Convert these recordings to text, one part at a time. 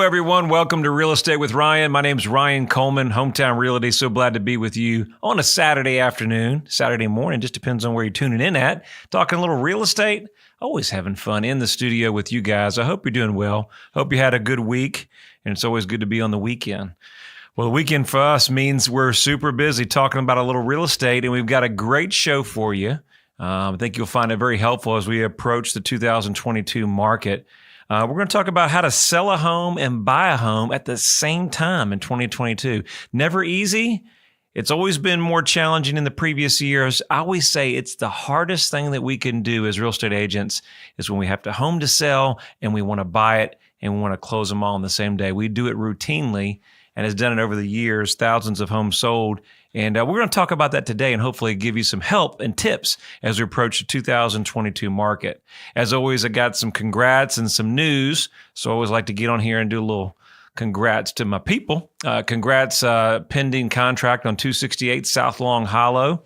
everyone. Welcome to Real Estate with Ryan. My name's Ryan Coleman, Hometown Realty. So glad to be with you on a Saturday afternoon, Saturday morning. Just depends on where you're tuning in at. Talking a little real estate. Always having fun in the studio with you guys. I hope you're doing well. Hope you had a good week. And it's always good to be on the weekend. Well, the weekend for us means we're super busy talking about a little real estate. And we've got a great show for you. I think you'll find it very helpful as we approach the 2022 market. We're going to talk about how to sell a home and buy a home at the same time in 2022. Never easy. It's always been more challenging in the previous years. I always say it's the hardest thing that we can do as real estate agents is when we have a home to sell and we want to buy it and we want to close them all on the same day. We do it routinely and has done it over the years, thousands of homes sold. And we're going to talk about that today and hopefully give you some help and tips as we approach the 2022 market. As always, I got some congrats and some news. So I always like to get on here and do a little congrats to my people. Congrats, pending contract on 268 South Long Hollow.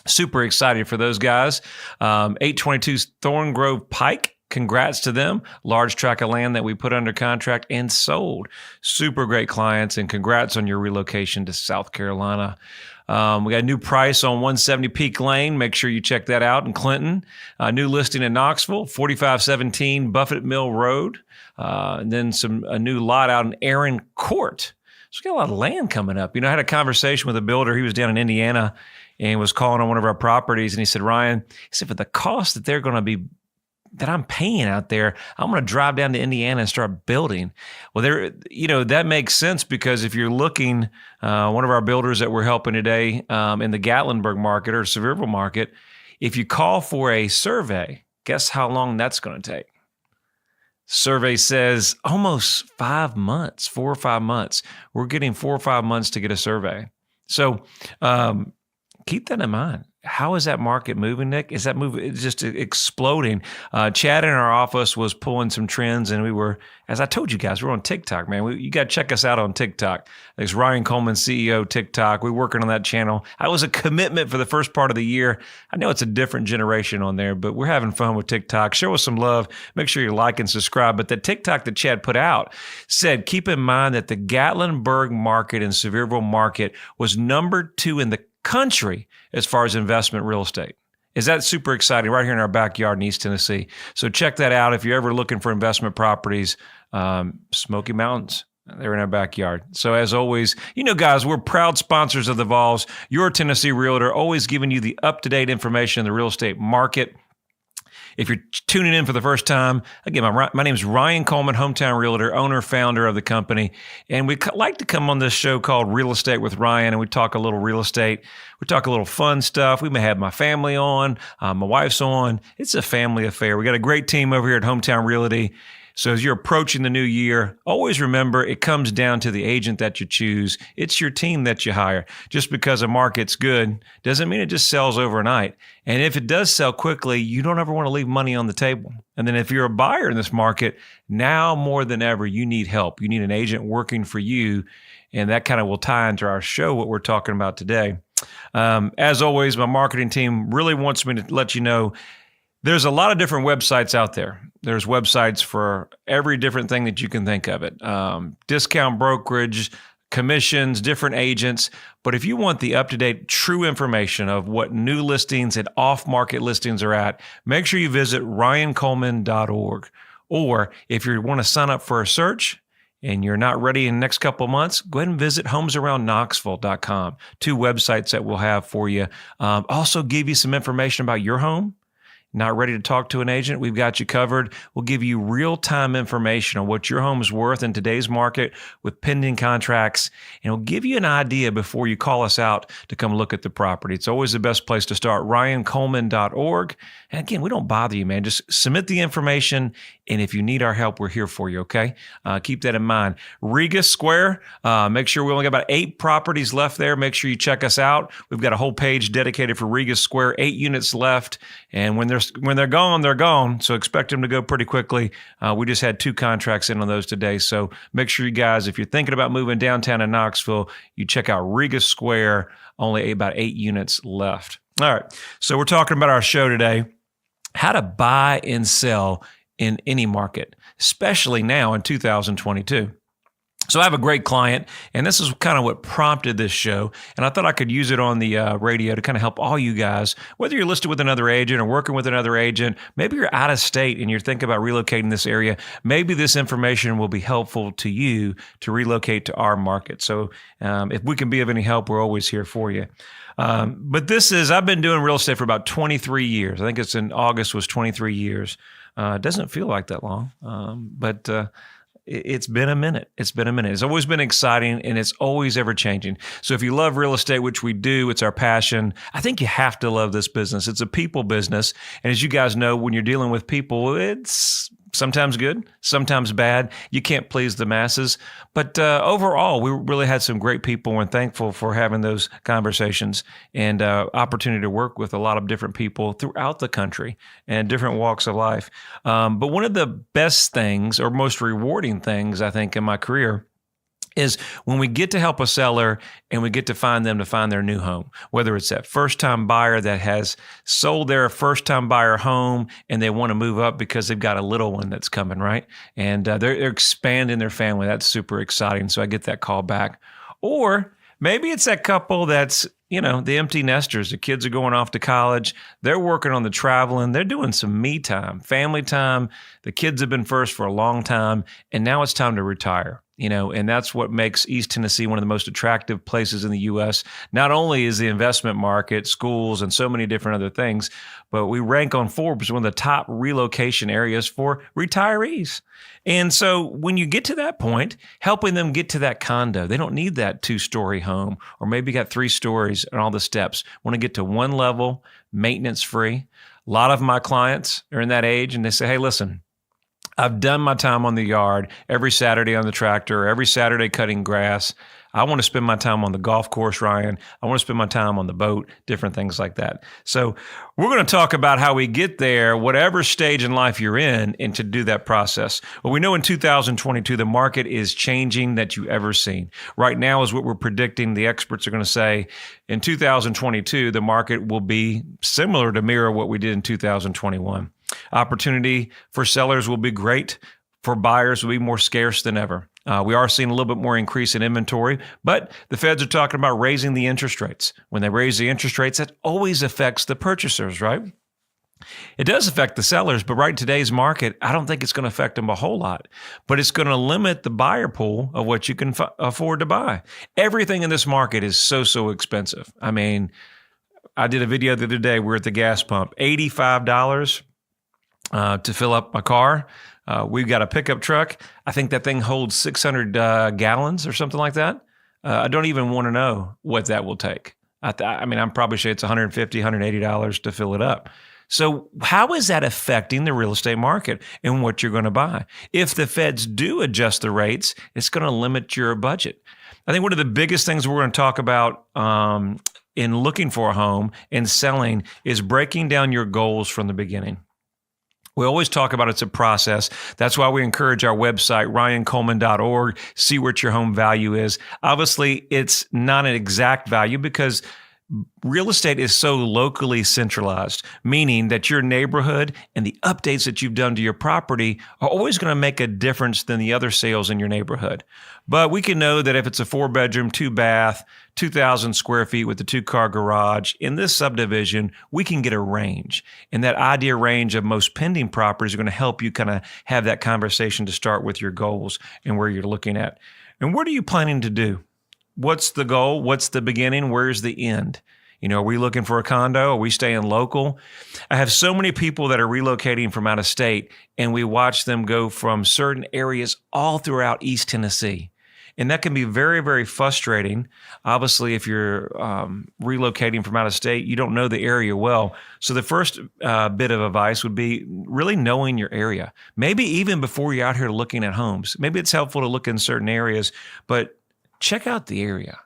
Super excited for those guys. 822 Thorn Grove Pike. Congrats to them. Large tract of land that we put under contract and sold. Super great clients, and congrats on your relocation to South Carolina. We got a new price on 170 Peak Lane. Make sure you check that out in Clinton. New listing in Knoxville, 4517 Buffett Mill Road. And then a new lot out in Aaron Court. So we got a lot of land coming up. You know, I had a conversation with a builder. He was down in Indiana and was calling on one of our properties. And he said, Ryan, for the cost that I'm paying out there, I'm going to drive down to Indiana and start building. Well, that makes sense because if you're looking, one of our builders that we're helping today in the Gatlinburg market or Sevierville market, if you call for a survey, guess how long that's going to take? Survey says almost 5 months, 4 or 5 months. We're getting 4 or 5 months to get a survey. So keep that in mind. How is that market moving, Nick? Is that moving? It's just exploding. Chad in our office was pulling some trends, and we were, as I told you guys, we're on TikTok, man. You got to check us out on TikTok. There's Ryan Coleman, CEO, TikTok. We're working on that channel. That was a commitment for the first part of the year. I know it's a different generation on there, but we're having fun with TikTok. Show us some love. Make sure you like and subscribe. But the TikTok that Chad put out said, keep in mind that the Gatlinburg market and Sevierville market was number 2 in the country as far as investment real estate. Is that super exciting? Right here in our backyard in East Tennessee. So check that out if you're ever looking for investment properties. Smoky Mountains, they're in our backyard. So as always, guys, we're proud sponsors of the Vols. Your Tennessee Realtor, always giving you the up-to-date information in the real estate market. If you're tuning in for the first time, again, my name is Ryan Coleman, Hometown Realtor, owner, founder of the company. And we like to come on this show called Real Estate with Ryan, and we talk a little real estate. We talk a little fun stuff. We may have my family on, my wife's on. It's a family affair. We got a great team over here at Hometown Realty. So as you're approaching the new year, always remember it comes down to the agent that you choose. It's your team that you hire. Just because a market's good doesn't mean it just sells overnight. And if it does sell quickly, you don't ever want to leave money on the table. And then if you're a buyer in this market, now more than ever, you need help. You need an agent working for you. And that kind of will tie into our show, what we're talking about today. As always, my marketing team really wants me to let you know there's a lot of different websites out there. There's websites for every different thing that you can think of it. Discount brokerage, commissions, different agents. But if you want the up-to-date true information of what new listings and off-market listings are at, make sure you visit ryancoleman.org. Or if you want to sign up for a search and you're not ready in the next couple of months, go ahead and visit homesaroundknoxville.com. 2 websites that we'll have for you. Also give you some information about your home. Not ready to talk to an agent? We've got you covered. We'll give you real-time information on what your home is worth in today's market with pending contracts, and we'll give you an idea before you call us out to come look at the property. It's always the best place to start, ryancoleman.org. And again, we don't bother you, man. Just submit the information, and if you need our help, we're here for you, okay? Keep that in mind. Regis Square, make sure we only got about 8 properties left there. Make sure you check us out. We've got a whole page dedicated for Regis Square, 8 units left, and when they're gone, they're gone. So expect them to go pretty quickly. We just had 2 contracts in on those today. So make sure you guys, if you're thinking about moving downtown to Knoxville, you check out Regis Square, only about 8 units left. All right. So we're talking about our show today, how to buy and sell in any market, especially now in 2022. So I have a great client, and this is kind of what prompted this show. And I thought I could use it on the radio to kind of help all you guys, whether you're listed with another agent or working with another agent, maybe you're out of state and you're thinking about relocating this area. Maybe this information will be helpful to you to relocate to our market. So if we can be of any help, we're always here for you. But I've been doing real estate for about 23 years. I think it's in August was 23 years. It doesn't feel like that long, but it's been a minute. It's been a minute. It's always been exciting, and it's always ever changing. So if you love real estate, which we do, it's our passion. I think you have to love this business. It's a people business. And as you guys know, when you're dealing with people, it's sometimes good, sometimes bad. You can't please the masses. But overall, we really had some great people. We're thankful for having those conversations and opportunity to work with a lot of different people throughout the country and different walks of life. But one of the best things or most rewarding things, I think, in my career is when we get to help a seller and we get to find them to find their new home, whether it's that first-time buyer that has sold their first-time buyer home and they want to move up because they've got a little one that's coming, right? And they're expanding their family. That's super exciting. So I get that call back. Or maybe it's that couple that's, the empty nesters. The kids are going off to college. They're working on the traveling. They're doing some me time, family time. The kids have been first for a long time, and now it's time to retire. And that's what makes East Tennessee one of the most attractive places in the U.S. Not only is the investment market, schools, and so many different other things, but we rank on Forbes as one of the top relocation areas for retirees. And so when you get to that point, helping them get to that condo, they don't need that 2-story home, or maybe got 3 stories and all the steps. Want to get to one level, maintenance free. A lot of my clients are in that age, and they say, hey, listen, I've done my time on the yard, every Saturday on the tractor, every Saturday cutting grass. I want to spend my time on the golf course, Ryan. I want to spend my time on the boat, different things like that. So we're going to talk about how we get there, whatever stage in life you're in, and to do that process. Well, we know in 2022, the market is changing that you ever seen. Right now is what we're predicting. The experts are going to say in 2022, the market will be similar to mirror what we did in 2021. Opportunity for sellers will be great. For buyers will be more scarce than ever. We are seeing a little bit more increase in inventory, but the feds are talking about raising the interest rates. When they raise the interest rates, that always affects the purchasers, right? It does affect the sellers, but right in today's market, I don't think it's going to affect them a whole lot, but it's going to limit the buyer pool of what you can afford to buy. Everything in this market is so expensive. I mean, I did a video the other day. We're at the gas pump, $85 to fill up my car. We've got a pickup truck. I think that thing holds 600 gallons or something like that. I don't even want to know what that will take. I mean, I'm probably sure it's $150, $180 to fill it up. So how is that affecting the real estate market and what you're going to buy? If the feds do adjust the rates, it's going to limit your budget. I think one of the biggest things we're going to talk about in looking for a home and selling is breaking down your goals from the beginning. We always talk about it's a process. That's why we encourage our website, ryancoleman.org, see what your home value is. Obviously, it's not an exact value because real estate is so locally centralized, meaning that your neighborhood and the updates that you've done to your property are always going to make a difference than the other sales in your neighborhood. But we can know that if it's a 4-bedroom, 2-bath, 2,000 square feet with a 2-car garage, in this subdivision, we can get a range. And that idea range of most pending properties are going to help you kind of have that conversation to start with your goals and where you're looking at. And what are you planning to do? What's the goal? What's the beginning? Where's the end? Are we looking for a condo? Are we staying local? I have so many people that are relocating from out of state, and we watch them go from certain areas all throughout East Tennessee. And that can be very, very frustrating. Obviously, if you're relocating from out of state, you don't know the area well. So the first bit of advice would be really knowing your area. Maybe even before you're out here looking at homes. Maybe it's helpful to look in certain areas, but check out the area.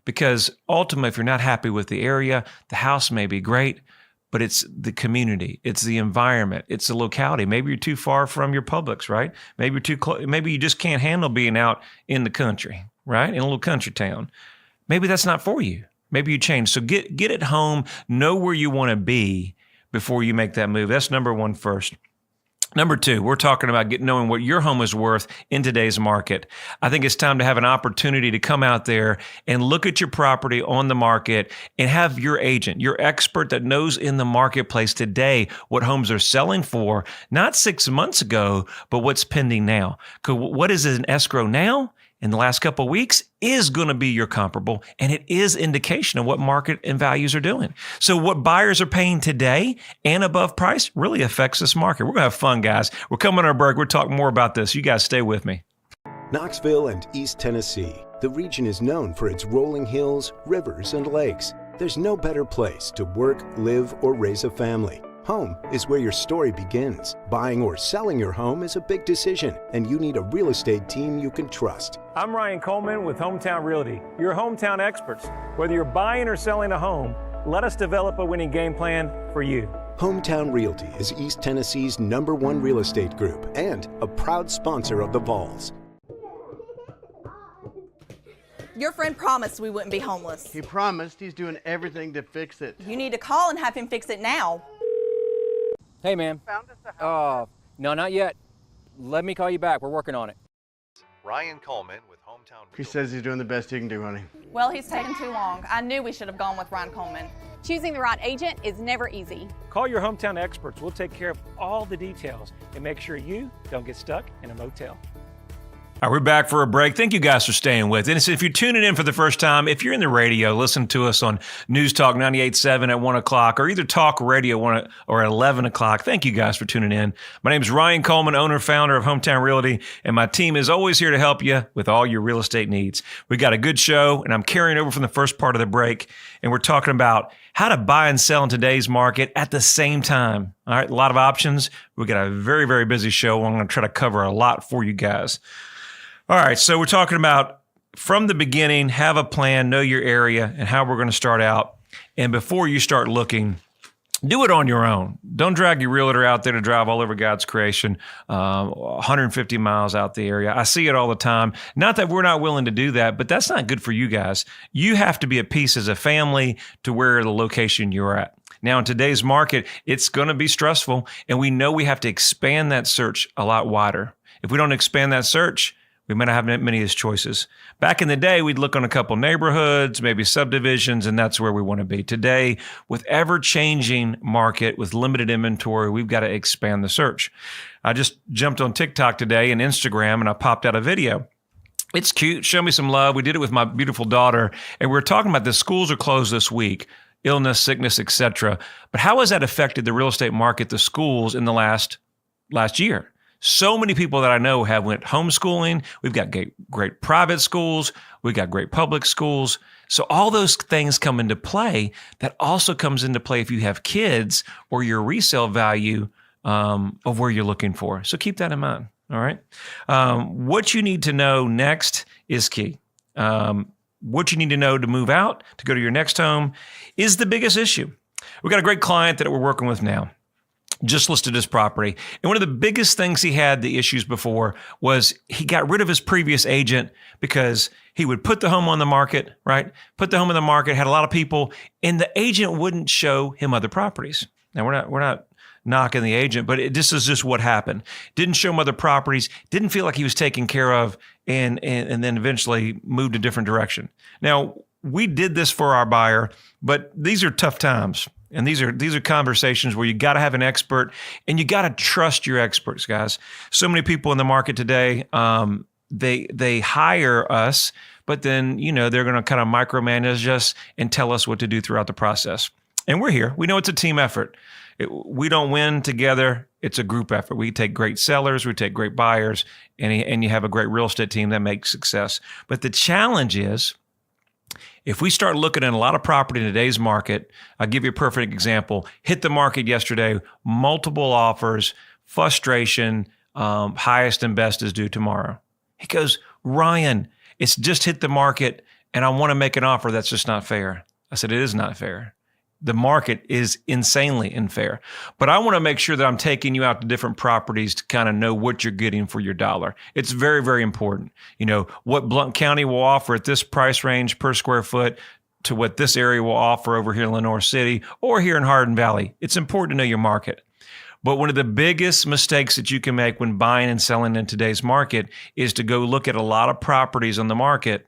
Because ultimately, if you're not happy with the area, the house may be great, but it's the community, it's the environment, it's the locality. Maybe you're too far from your Publix, right? Maybe you're too close. Maybe you just can't handle being out in the country, right? In a little country town. Maybe that's not for you. Maybe you change. So get at home, know where you want to be before you make that move. That's number one first. Number two, we're talking about knowing what your home is worth in today's market. I think it's time to have an opportunity to come out there and look at your property on the market and have your agent, your expert that knows in the marketplace today what homes are selling for, not 6 months ago, but what's pending now. Because what is in escrow now in the last couple of weeks is going to be your comparable, and it is indication of what market and values are doing. So what buyers are paying today and above price really affects this market. We're going to have fun, guys. We're coming on our break. We'll talk more about this. You guys stay with me. Knoxville and East Tennessee. The region is known for its rolling hills, rivers, and lakes. There's no better place to work, live, or raise a family. Home is where your story begins. Buying or selling your home is a big decision, and you need a real estate team you can trust. I'm Ryan Coleman with Hometown Realty, your hometown experts. Whether you're buying or selling a home, let us develop a winning game plan for you. Hometown Realty is East Tennessee's #1 real estate group and a proud sponsor of the Vols. Your friend promised we wouldn't be homeless. He promised. He's doing everything to fix it. You need to call and have him fix it now. Hey, man. Found us a house. No, not yet. Let me call you back. We're working on it. Ryan Coleman with Hometown He says he's doing the best he can do, honey. Well, he's taking too long. I knew we should have gone with Ryan Coleman. Choosing the right agent is never easy. Call your hometown experts. We'll take care of all the details and make sure you don't get stuck in a motel. All right, we're back for a break. Thank you guys for staying with us. If you're tuning in for the first time, if you're in the radio, listen to us on News Talk 98.7 at 1 o'clock or either Talk Radio or at 11 o'clock. Thank you guys for tuning in. My name is Ryan Coleman, owner, founder of Hometown Realty, and my team is always here to help you with all your real estate needs. We got a good show, and I'm carrying over from the first part of the break, and we're talking about how to buy and sell in today's market at the same time. All right, a lot of options. We got a very, very busy show. I'm going to try to cover a lot for you guys. All right, so we're talking about from the beginning, have a plan, know your area, and how we're going to start out. And before you start looking, do it on your own. Don't drag your realtor out there to drive all over God's creation, 150 miles out the area. I see it all the time. Not that we're not willing to do that, but that's not good for you guys. You have to be at peace as a family to where the location you're at. Now, in today's market, it's going to be stressful, and we know we have to expand that search a lot wider. If we don't expand that search, we might not have many as choices. Back in the day, we'd look on a couple neighborhoods, maybe subdivisions, and that's where we want to be. Today, with ever-changing market, with limited inventory, we've got to expand the search. I just jumped on TikTok today and Instagram, and I popped out a video. It's cute. Show me some love. We did it with my beautiful daughter, and we were talking about the schools are closed this week, illness, sickness, etc. But how has that affected the real estate market, the schools in the last year? So many people that I know have went homeschooling. We've got great private schools. We've got great public schools. So all those things come into play. That also comes into play if you have kids or your resale value of where you're looking for. So keep that in mind. All right. What you need to know next is key. What you need to know to move out, to go to your next home is the biggest issue. We've got a great client that we're working with now. Just listed his property. And one of the biggest things he had the issues before was he got rid of his previous agent because he would put the home on the market, right? Put the home on the market, had a lot of people, and the agent wouldn't show him other properties. Now we're not knocking the agent, but this is just what happened. Didn't show him other properties, didn't feel like he was taken care of, and then eventually moved a different direction. Now, we did this for our buyer, but these are tough times. And these are conversations where you got to have an expert and you got to trust your experts, guys. So many people in the market today, they hire us, but then, they're going to kind of micromanage us and tell us what to do throughout the process. And we're here. We know it's a team effort. We don't win together. It's a group effort. We take great sellers, we take great buyers, and you have a great real estate team that makes success. But the challenge is, if we start looking at a lot of property in today's market, I'll give you a perfect example. Hit the market yesterday, multiple offers, frustration, highest and best is due tomorrow. He goes, Ryan, it's just hit the market and I want to make an offer that's just not fair. I said, it is not fair. The market is insanely unfair. But I want to make sure that I'm taking you out to different properties to kind of know what you're getting for your dollar. It's very, very important. What Blount County will offer at this price range per square foot to what this area will offer over here in Lenore City or here in Hardin Valley. It's important to know your market. But one of the biggest mistakes that you can make when buying and selling in today's market is to go look at a lot of properties on the market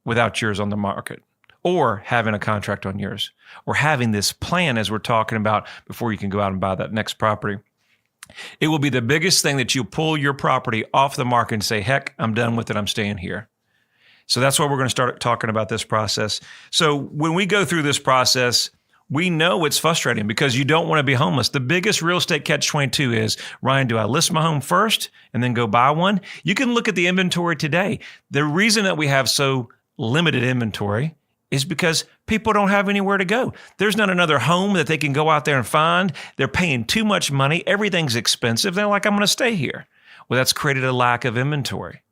without yours on the market, or having a contract on yours, or having this plan as we're talking about before you can go out and buy that next property. It will be the biggest thing that you pull your property off the market and say, heck, I'm done with it. I'm staying here. So that's why we're going to start talking about this process. So when we go through this process, we know it's frustrating because you don't want to be homeless. The biggest real estate catch-22 is, Ryan, do I list my home first and then go buy one? You can look at the inventory today. The reason that we have so limited inventory is because people don't have anywhere to go. There's not another home that they can go out there and find. They're paying too much money. Everything's expensive. They're like, I'm going to stay here. Well, that's created a lack of inventory.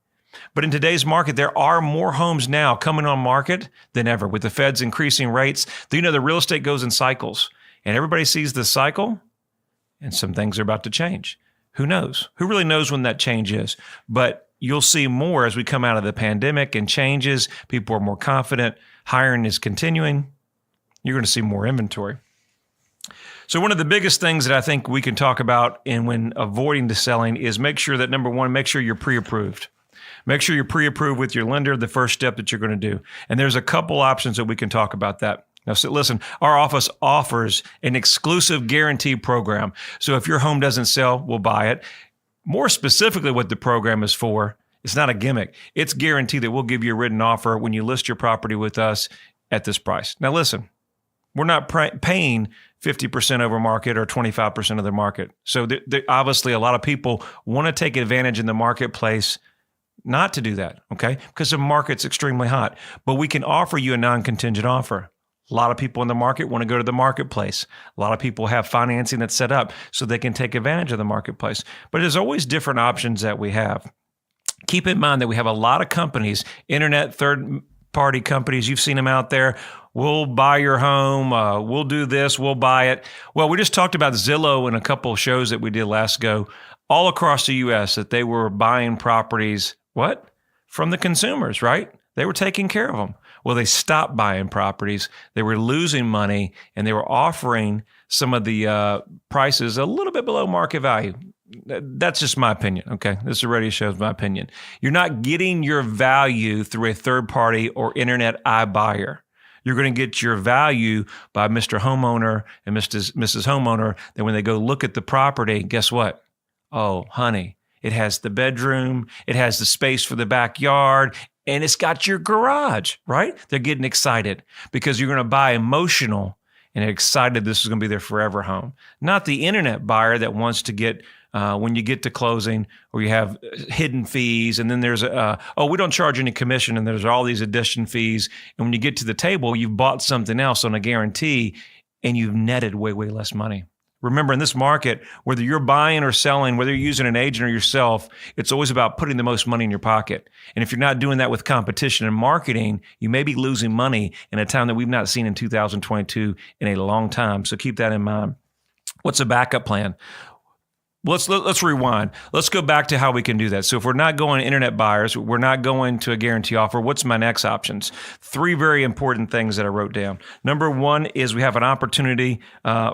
But in today's market, there are more homes now coming on market than ever. With the Feds increasing rates, you know, the real estate goes in cycles, and everybody sees the cycle, and some things are about to change. Who knows? Who really knows when that change is? But you'll see more as we come out of the pandemic and changes. People are more confident. Hiring is continuing. You're going to see more inventory. So one of the biggest things that I think we can talk about in when avoiding the selling is make sure that, number one, make sure you're pre-approved. Make sure you're pre-approved with your lender, the first step that you're going to do. And there's a couple options that we can talk about that. Now, so listen, our office offers an exclusive guarantee program. So if your home doesn't sell, we'll buy it. More specifically, what the program is for, it's not a gimmick. It's guaranteed that we'll give you a written offer when you list your property with us at this price. Now, listen, we're not paying 50% over market or 25% of the market. So obviously, a lot of people want to take advantage in the marketplace not to do that, okay? Because the market's extremely hot. But we can offer you a non-contingent offer. A lot of people in the market want to go to the marketplace. A lot of people have financing that's set up so they can take advantage of the marketplace. But there's always different options that we have. Keep in mind that we have a lot of companies, internet third-party companies. You've seen them out there. We'll buy your home. We'll do this. We'll buy it. Well, we just talked about Zillow in a couple of shows that we did last ago, all across the U.S., that they were buying properties, what? From the consumers, right? They were taking care of them. Well, they stopped buying properties. They were losing money, and they were offering some of the prices a little bit below market value. That's just my opinion, okay? This already shows my opinion. You're not getting your value through a third party or internet iBuyer. You're going to get your value by Mr. Homeowner and Mrs. Homeowner. Then when they go look at the property, guess what? Oh, honey, it has the bedroom, it has the space for the backyard, and it's got your garage, right? They're getting excited because you're going to buy emotional and excited this is going to be their forever home. Not the internet buyer that wants to get, when you get to closing, or you have hidden fees, and then there's, we don't charge any commission, and there's all these addition fees. And when you get to the table, you've bought something else on a guarantee, and you've netted way, way less money. Remember, in this market, whether you're buying or selling, whether you're using an agent or yourself, it's always about putting the most money in your pocket. And if you're not doing that with competition and marketing, you may be losing money in a time that we've not seen in 2022 in a long time. So keep that in mind. What's a backup plan? Let's rewind. Let's go back to how we can do that. So if we're not going internet buyers, we're not going to a guarantee offer, what's my next options? 3 very important things that I wrote down. Number 1 is we have an opportunity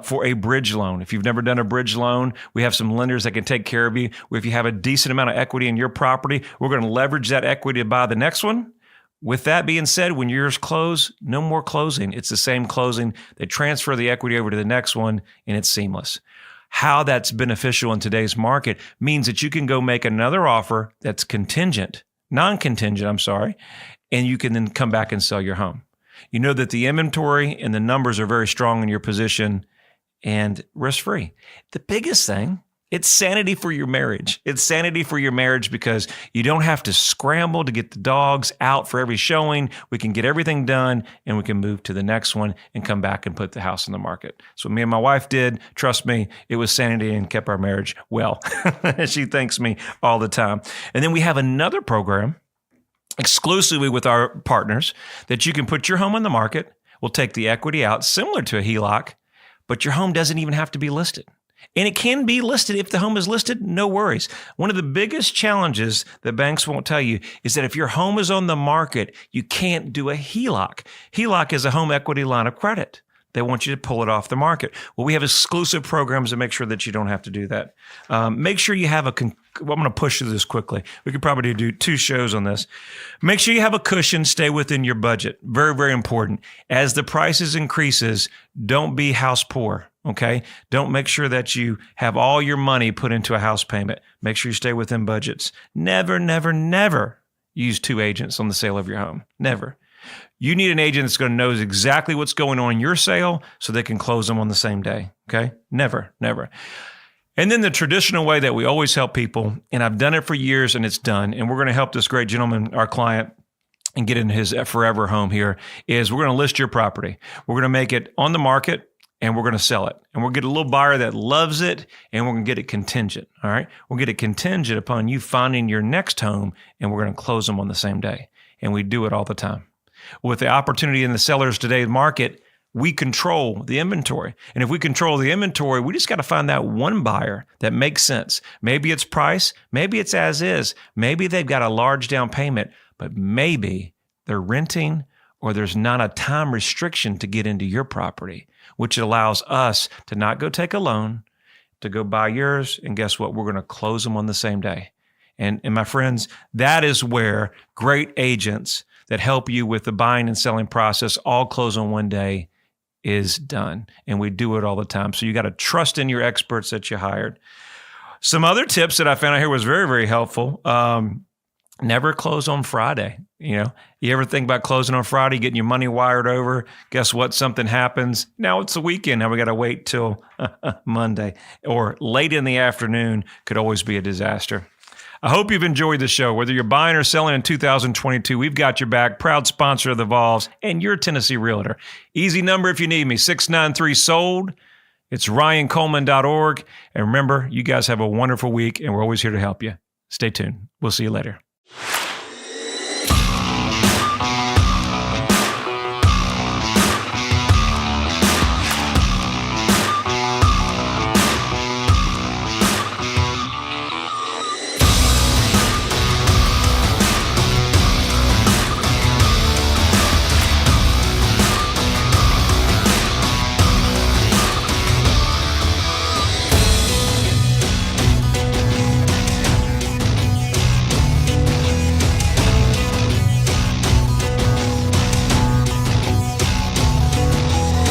for a bridge loan. If you've never done a bridge loan, we have some lenders that can take care of you. If you have a decent amount of equity in your property, we're going to leverage that equity to buy the next one. With that being said, when yours close, no more closing. It's the same closing. They transfer the equity over to the next one, and it's seamless. How that's beneficial in today's market means that you can go make another offer that's non-contingent, and you can then come back and sell your home. You know that the inventory and the numbers are very strong in your position and risk-free. The biggest thing, it's sanity for your marriage. It's sanity for your marriage because you don't have to scramble to get the dogs out for every showing. We can get everything done and we can move to the next one and come back and put the house on the market. So me and my wife did. Trust me, it was sanity and kept our marriage well. She thanks me all the time. And then we have another program exclusively with our partners that you can put your home on the market. We'll take the equity out, similar to a HELOC, but your home doesn't even have to be listed. And it can be listed. If the home is listed, no worries. One of the biggest challenges that banks won't tell you is that if your home is on the market, you can't do a HELOC. HELOC is a home equity line of credit. They want you to pull it off the market. Well, we have exclusive programs to make sure that you don't have to do that. Make sure you have I'm going to push through this quickly. We could probably do 2 shows on this. Make sure you have a cushion. Stay within your budget. Very, very important. As the prices increases, don't be house poor. Okay. Don't make sure that you have all your money put into a house payment. Make sure you stay within budgets. Never, never, never use 2 agents on the sale of your home. Never. You need an agent that's going to know exactly what's going on in your sale so they can close them on the same day. Okay. Never, never. And then the traditional way that we always help people, and I've done it for years and it's done, and we're going to help this great gentleman, our client, and get in his forever home here, is we're going to list your property. We're going to make it on the market. And we're going to sell it. And we'll get a little buyer that loves it, and we're going to get it contingent, all right? We'll get it contingent upon you finding your next home, and we're going to close them on the same day. And we do it all the time. With the opportunity in the sellers today market, we control the inventory. And if we control the inventory, we just got to find that one buyer that makes sense. Maybe it's price, maybe it's as is, maybe they've got a large down payment, but maybe they're renting or there's not a time restriction to get into your property, which allows us to not go take a loan, to go buy yours, and guess what? We're going to close them on the same day. And my friends, that is where great agents that help you with the buying and selling process all close on one day is done. And we do it all the time. So you got to trust in your experts that you hired. Some other tips that I found out here was very, very helpful. Never close on Friday. You ever think about closing on Friday, getting your money wired over? Guess what? Something happens. Now it's the weekend. Now we got to wait till Monday, or late in the afternoon could always be a disaster. I hope you've enjoyed the show. Whether you're buying or selling in 2022, we've got your back. Proud sponsor of the Vols and your Tennessee Realtor. Easy number if you need me, 693-SOLD. It's RyanColeman.org. And remember, you guys have a wonderful week, and we're always here to help you. Stay tuned. We'll see you later.